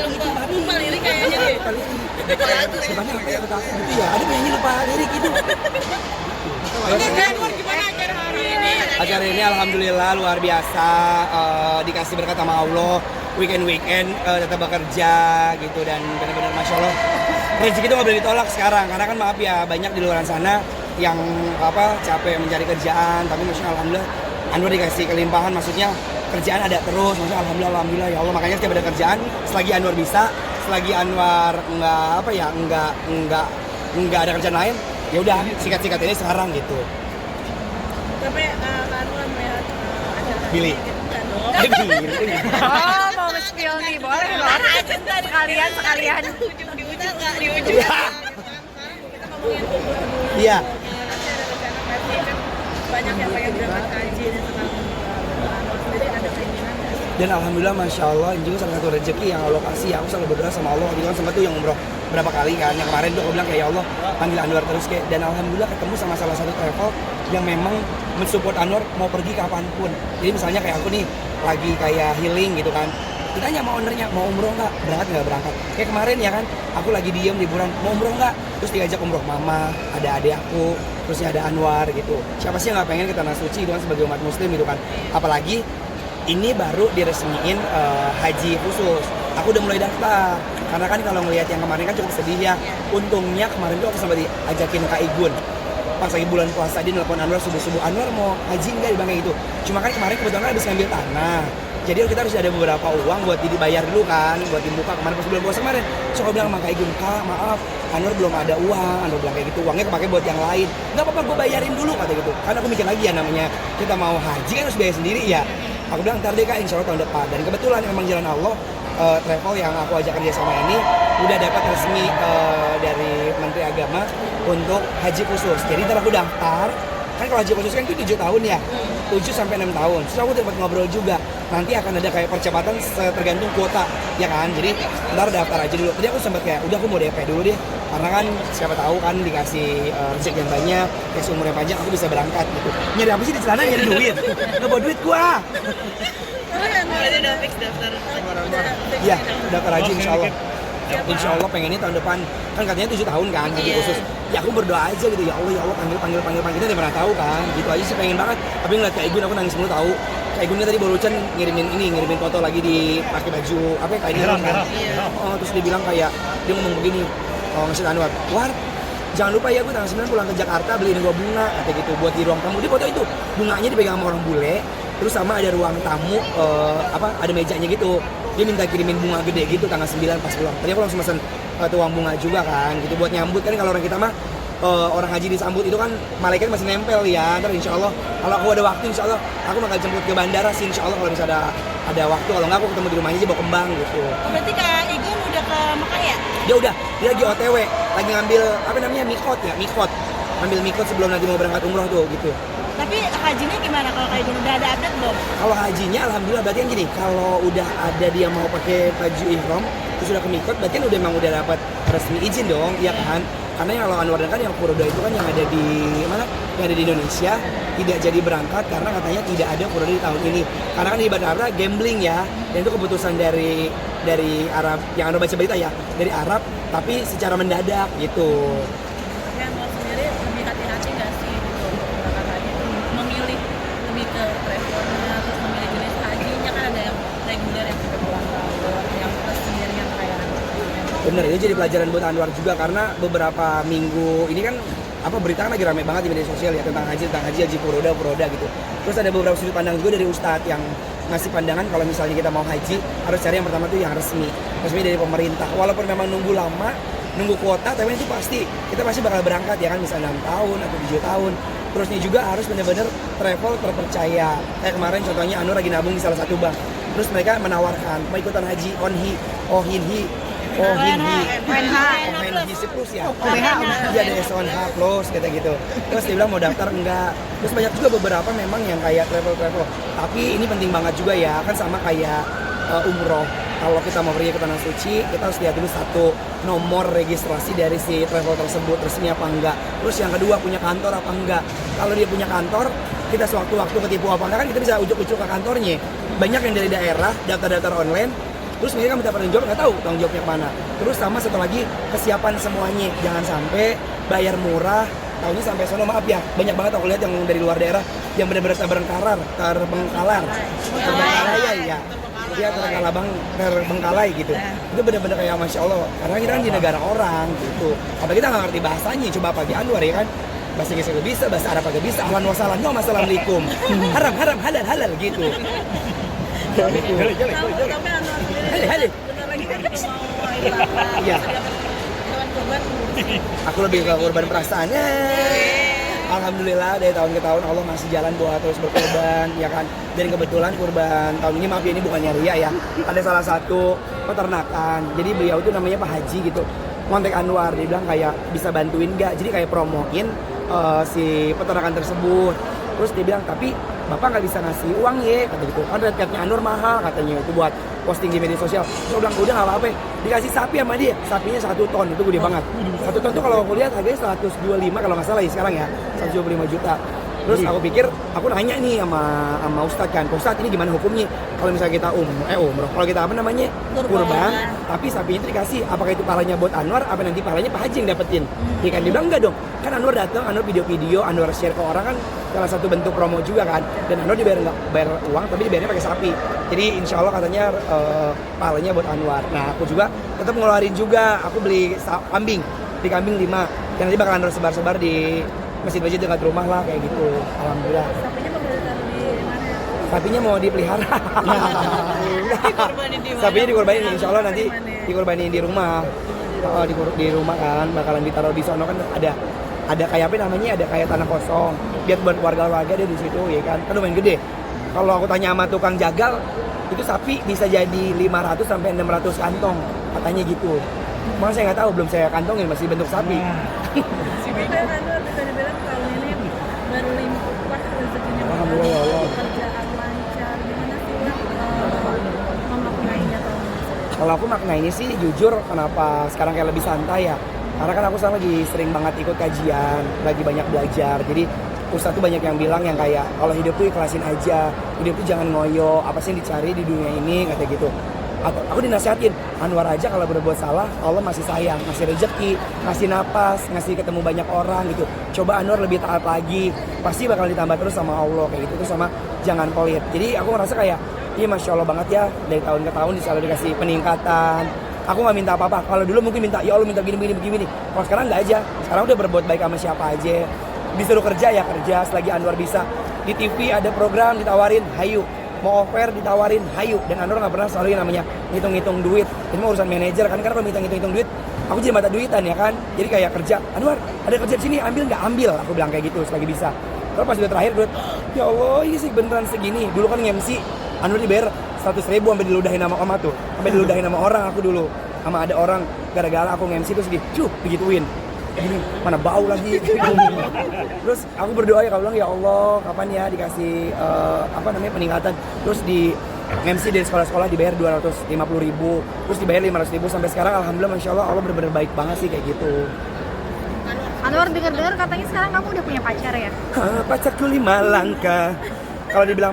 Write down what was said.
lupa lirik kayaknya deh. Depannya apa ya gitu ya, ada penyanyi lupa lirik itu. Gimana acara hari ini? Acara ini alhamdulillah luar biasa, dikasih berkat sama Allah. Weekend tetap bekerja gitu, dan benar-benar masya Allah rezeki itu nggak boleh ditolak sekarang, karena kan maaf ya banyak di luar sana yang capek mencari kerjaan, tapi maksudnya alhamdulillah Anwar dikasih kelimpahan, maksudnya kerjaan ada terus, maksudnya alhamdulillah ya Allah. Makanya setiap ada kerjaan, selagi Anwar bisa, selagi Anwar nggak ada kerjaan lain, ya udah sikat-sikat ini sekarang gitu. Tapi Anwar melihat acara Billy. Oh, mau nge-spill nih, boleh loh. Sekalian. di ujung nggak di ujung. Kita ngomongin umur. Iya. Banyak yang pengen berangkat haji dan sekarang Anwar sendiri ada keinginan nggak sih? Dan alhamdulillah masya Allah ini juga salah satu rezeki yang Allah kasih. Aku selalu berdoa sama Allah, gitu kan, sempat tuh yang umroh berapa kali kan. Yang kemarin tuh aku bilang kayak ya Allah panggil Anwar terus kayak, dan alhamdulillah ketemu sama salah satu travel yang memang mensupport Anwar mau pergi kapanpun. Jadi misalnya kayak aku nih lagi kayak healing gitu kan, ditanya sama ownernya mau umroh nggak, nggak berangkat. Kayak kemarin ya kan, aku lagi diem liburan, mau umroh nggak, terus diajak umroh mama, ada adik aku, terusnya ada Anwar gitu. Siapa sih yang nggak pengen ke tanah suci gitu kan, sebagai umat muslim gitu kan. Apalagi ini baru diresmiin haji khusus. Aku udah mulai daftar, karena kan kalau ngelihat yang kemarin kan cukup sedih ya. Untungnya kemarin tuh aku sempat diajakin Kak Igun pas lagi bulan puasa, dia nelfon Anwar subuh-subuh, Anwar mau haji nggak, dibilang kayak gitu. Cuma kan kemarin kebetulan habis ngambil tanah, jadi kita harus ada beberapa uang buat dibayar dulu kan, buat dibuka kemarin pas bulan puasa kemarin. So aku bilang sama Kak Igun, Kak maaf Anwar belum ada uang. Anwar bilang kayak gitu, uangnya kepake buat yang lain. Nggak apa-apa, gue bayarin dulu kata gitu. Karena aku mikir lagi ya, namanya kita mau haji kan harus biaya sendiri ya. Aku bilang ntar deh Kak, insya Allah tahun depan. Dan kebetulan emang jalan Allah, travel yang aku ajak kerja sama ini udah dapat resmi dari Menteri Agama untuk haji khusus. Jadi ntar aku daftar, kan kalau haji khusus kan itu 7 tahun ya, 7 sampai 6 tahun. Terus aku dapat ngobrol juga, nanti akan ada kayak percepatan tergantung kuota, ya kan. Jadi ntar daftar aja dulu. Tadi aku sempat kayak, udah aku mau DP dulu deh, karena kan siapa tahu kan dikasih rezeki yang banyak, kayak umur yang panjang, aku bisa berangkat gitu. Nyari apa sih di celana, nyari duit? Nggak bawa duit gua. Berarti udah fix daftar. Iya, daftar haji insya Allah. Insya Allah pengennya tahun depan, kan katanya 7 tahun kan haji khusus. Ya aku berdoa aja gitu, ya Allah panggil, kita tidak pernah tahu kan, gitu aja sih, pengen banget. Tapi ngeliat Kak Igun aku nangis mulu tahu. Kak Igunnya tadi baru ngirimin foto lagi di pakai baju apa ya, kayak ini kan. Terus dia bilang kayak, dia ngomong begini, ngasih Anwar, War, jangan lupa ya gue tanggal 9 pulang ke Jakarta beliin gue bunga, kata gitu, buat di ruang tamu. Dia foto itu, bunganya dipegang sama orang bule, terus sama ada ruang tamu, ada mejanya gitu. Dia minta kirimin bunga gede gitu tanggal 9 pas pulang. Tadi aku langsung pesen tuang bunga juga kan, gitu buat nyambut kan. Kalau orang kita mah orang haji disambut itu kan malaikat masih nempel ya. Ntar insya Allah kalau aku ada waktu, insya Allah aku bakal jemput ke bandara sih, insya Allah kalau bisa ada waktu. Kalau nggak aku ketemu di rumahnya aja bawa kembang gitu. Berarti Kak Igun udah ke Mekah ya? Dia lagi OTW, lagi ngambil apa namanya mikot, ngambil mikot sebelum nanti mau berangkat umroh tuh gitu. Tapi hajinya gimana kalau Kak Igun, udah ada update belum? Kalau hajinya alhamdulillah, berarti kan gini, kalau udah ada dia mau pakai baju ihram terus udah ke mikot, berarti kan udah dapat resmi izin dong, iya kan? Karena kalau Anwar kan yang Furoda itu kan yang ada di mana? Yang ada di Indonesia tidak jadi berangkat karena katanya tidak ada Furoda di tahun ini. Karena kan di Jakarta gambling ya, dan itu keputusan dari Arab, yang Anda baca berita ya, dari Arab, tapi secara mendadak gitu. Tapi Anwar sendiri lebih hati-hati nggak sih gitu berangkat haji, memilih lebih ke travelnya, terus memilih jenis hajinya, kan ada yang reguler yang sampai pulang tahun, yang plus sendirian kayak Anwar. Bener, itu jadi pelajaran buat Anwar juga, karena beberapa minggu ini kan berita kan lagi rame banget di media sosial ya tentang haji Furoda gitu. Terus ada beberapa sudut pandang juga dari Ustadz yang ngasih pandangan kalau misalnya kita mau haji harus cari yang pertama tuh yang resmi dari pemerintah. Walaupun memang nunggu lama, nunggu kuota, tapi itu kita pasti bakal berangkat ya kan, misalnya 6 tahun atau 7 tahun. Terusnya juga harus benar-benar travel terpercaya. Kayak kemarin contohnya Anwar lagi nabung di salah satu bank. Terus mereka menawarkan mau ikutan haji ONHI plus ya. Iya, ada S1H plus kata gitu. Terus dia bilang mau daftar enggak. Terus banyak juga beberapa memang yang kayak travel. Tapi ini penting banget juga ya, kan sama kayak umroh. Kalau kita mau pergi ke tanah suci, kita harus lihat dulu satu, nomor registrasi dari si travel tersebut resmi apa enggak. Terus yang kedua, punya kantor apa enggak. Kalau dia punya kantor, kita sewaktu-waktu ketipu apa enggak kan kita bisa ujuk-ujuk ke kantornya. Banyak yang dari daerah daftar-daftar online, terus mereka minta tanggung jawab, nggak tahu tanggung jawabnya kemana. Terus sama satu lagi, kesiapan semuanya, jangan sampai bayar murah tahunya sampai sono. Maaf ya, banyak banget aku lihat yang dari luar daerah yang benar-benar terbengkalai ya, terbengkalai gitu. Itu benar-benar kayak masya Allah, karena kita kan di negara orang gitu, apalagi kita nggak ngerti bahasanya. Coba pagi Anwar ya kan, bahasa Inggris nggak bisa, bahasa Arab nggak bisa, ahlan wa sahlan, assalamualaikum, haram halal gitu. Tapi Anwar sendiri Hale. benar lagi kan mau Idul Adha, Iya. hewan kurban. Aku lebih ke korban perasaannya. Alhamdulillah dari tahun ke tahun Allah masih jalan buat terus berkorban, ya kan. Dan kebetulan kurban tahun ini, maaf ya ini bukannya ria ya, ada salah satu peternakan. Jadi beliau itu namanya Pak Haji gitu, ngontek Anwar, dia bilang kayak bisa bantuin gak, jadi kayak promoin si peternakan tersebut. Terus dia bilang, tapi bapak nggak bisa ngasih uang ya, kata gitu, kan red cardnya Anwar mahal katanya itu buat posting di media sosial. Saya bilang udah nggak apa-apa, dikasih sapi sama dia, sapinya 1 ton, itu gede banget. 1 ton tuh kalau aku lihat harganya 125 kalau nggak salah ya sekarang ya, 125 juta. Terus aku pikir, aku nanya nih sama Ustadz kan, Ustadz ini gimana hukumnya kalau misalnya kita umroh, kalau kita apa namanya kurban, tapi sapinya itu dikasih, apakah itu palanya buat Anwar, apa nanti palanya Pak Haji yang dapetin? Dia kan dia bilang enggak dong, kan Anwar datang, Anwar video-video, Anwar share ke orang kan salah satu bentuk promo juga kan, dan Anwar dibayar nggak bayar uang, tapi dibayarnya pakai sapi. Jadi insya Allah katanya palanya buat Anwar. Nah aku juga tetap ngeluarin juga, aku beli kambing 5, yang nanti bakalan Anwar sebar-sebar di masjid-masjid dekat rumah lah kayak gitu. Alhamdulillah. Sapinya mau ditaruh di mana? Sapinya mau dipelihara. Dikorbanin di mana? Sapinya dikorbanin, insya Allah nanti Di mana ya? dikorbanin di rumah. Oh, di rumah kan bakalan ditaruh di sono kan ada kayak apa namanya, ada kayak tanah kosong. Biar buat warga-warga dia di situ ya kan. Kan lumayan gede. Kalau aku tanya sama tukang jagal, itu sapi bisa jadi 500 sampai 600 kantong katanya gitu. Makanya saya nggak tahu, belum saya kantongin, masih bentuk sapi. Dan Anwar bisa dibilang tahun ini baru limpah rezekinya. Alhamdulillah, ya Allah. Kerjaan lancar, gimana sih memaknainya tahun ini? Kalau aku maknainya sih jujur kenapa sekarang kayak lebih santai ya. Karena kan aku sekarang lagi sering banget ikut kajian, lagi banyak belajar. Jadi Ustadz tuh banyak yang bilang yang kayak kalau hidup tuh ikhlasin aja, hidup tuh jangan ngoyo, apa sih yang dicari di dunia ini, kata gitu. Aku dinasihatin, Anwar aja kalau berbuat salah, Allah masih sayang, ngasih rezeki, ngasih napas, ngasih ketemu banyak orang gitu. Coba Anwar lebih taat lagi, pasti bakal ditambah terus sama Allah kayak gitu. Terus sama jangan pelit. Jadi aku ngerasa kayak, iya masya Allah banget ya, dari tahun ke tahun selalu dikasih peningkatan. Aku nggak minta apa-apa. Kalau dulu mungkin minta, ya Allah minta begini. Kalau sekarang nggak aja. Sekarang udah berbuat baik sama siapa aja. Disuruh kerja ya kerja, selagi Anwar bisa. Di TV ada program ditawarin, hayu. Mau offer ditawarin, hayu. Dan Anwar nggak pernah selalu yang namanya ngitung-ngitung duit. Ini mah urusan manajer kan, karena kalau minta ngitung duit, aku jadi mata duitan ya kan. Jadi kayak kerja, Anwar ada kerja di sini, ambil nggak ambil. Aku bilang kayak gitu selagi bisa. Kalau pas udah terakhir duit, ya Allah ini sih beneran segini. Dulu kan nge-MC, Anwar dibayar 100.000 sampai diludahin sama Oma tuh, sampai diludahin sama orang aku dulu. Sama ada orang gara-gara aku nge-MC terus digituin. Gini, mana bau lagi. Terus aku berdoa ya, aku bilang ya Allah kapan ya dikasih peningkatan. Terus di MC dari sekolah-sekolah dibayar 250.000, terus dibayar 500.000 sampai sekarang. Alhamdulillah masya Allah, Allah benar-benar baik banget sih kayak gitu. Anwar dengar-dengar katanya sekarang kamu udah punya pacar ya? Pacarku 5 langkah. Kalau dibilang